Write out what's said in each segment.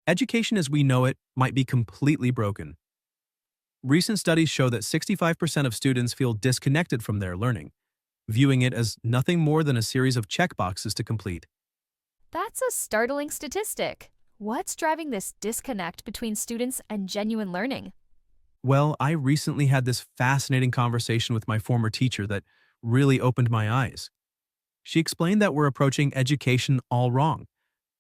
Education as we know it might be completely broken. Recent studies show that 65% of students feel disconnected from their learning, viewing it as nothing more than a series of checkboxes to complete. That's a startling statistic. What's driving this disconnect between students and genuine learning? Well, I recently had this fascinating conversation with my former teacher that really opened my eyes. She explained that we're approaching education all wrong,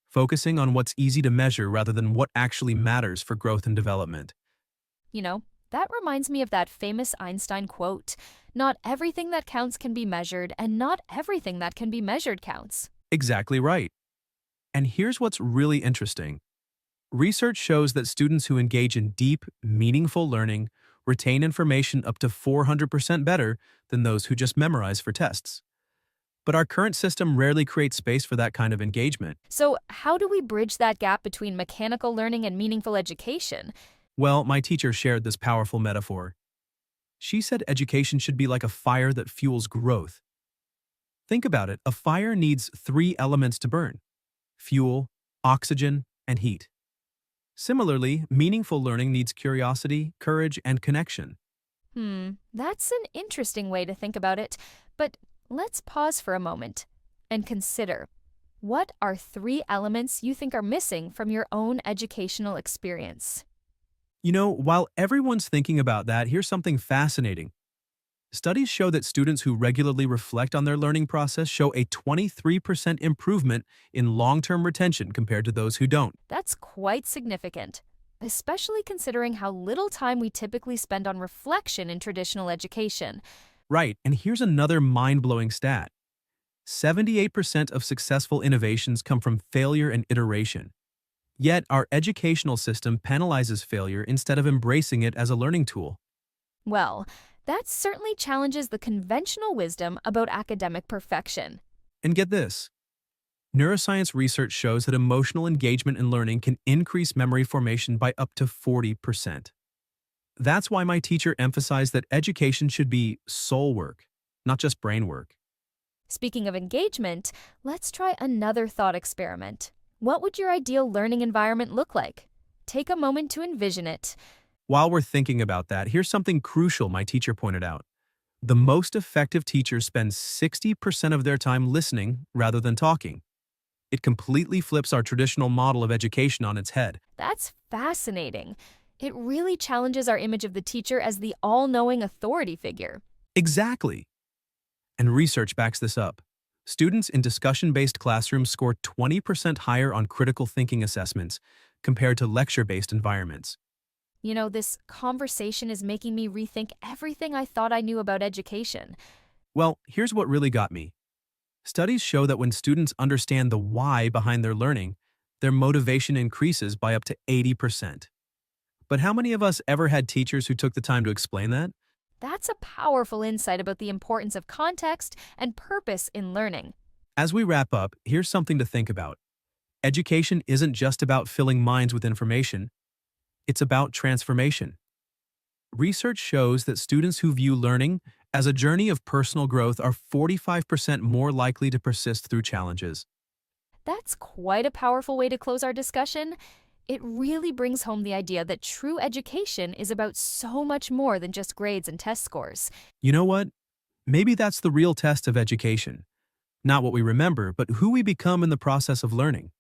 focusing on what's easy to measure rather than what actually matters for growth and development. You know, that reminds me of that famous Einstein quote: Not everything that counts can be measured, and not everything that can be measured counts. Exactly right. And here's what's really interesting. Research shows that students who engage in deep, meaningful learning retain information up to 400% better than those who just memorize for tests. But our current system rarely creates space for that kind of engagement. So, how do we bridge that gap between mechanical learning and meaningful education? Well, my teacher shared this powerful metaphor. She said education should be like a fire that fuels growth. Think about it, a fire needs three elements to burn: fuel, oxygen, and heat. Similarly, meaningful learning needs curiosity, courage, and connection. That's an interesting way to think about it. But let's pause for a moment and consider, what are three elements you think are missing from your own educational experience? While everyone's thinking about that, here's something fascinating. Studies show that students who regularly reflect on their learning process show a 23% improvement in long-term retention compared to those who don't. That's quite significant, especially considering how little time we typically spend on reflection in traditional education. Right, and here's another mind-blowing stat. 78% of successful innovations come from failure and iteration. Yet, our educational system penalizes failure instead of embracing it as a learning tool. Well, that certainly challenges the conventional wisdom about academic perfection. And get this, neuroscience research shows that emotional engagement in learning can increase memory formation by up to 40%. That's why my teacher emphasized that education should be soul work, not just brain work. Speaking of engagement, let's try another thought experiment. What would your ideal learning environment look like? Take a moment to envision it. While we're thinking about that, here's something crucial my teacher pointed out. The most effective teachers spend 60% of their time listening rather than talking. It completely flips our traditional model of education on its head. That's fascinating. It really challenges our image of the teacher as the all-knowing authority figure. Exactly. And research backs this up. Students in discussion-based classrooms score 20% higher on critical thinking assessments compared to lecture-based environments. This conversation is making me rethink everything I thought I knew about education. Well, here's what really got me. Studies show that when students understand the why behind their learning, their motivation increases by up to 80%. But how many of us ever had teachers who took the time to explain that? That's a powerful insight about the importance of context and purpose in learning. As we wrap up, here's something to think about. Education isn't just about filling minds with information, it's about transformation. Research shows that students who view learning as a journey of personal growth are 45% more likely to persist through challenges. That's quite a powerful way to close our discussion. It really brings home the idea that true education is about so much more than just grades and test scores. You know what? Maybe that's the real test of education. Not what we remember, but who we become in the process of learning.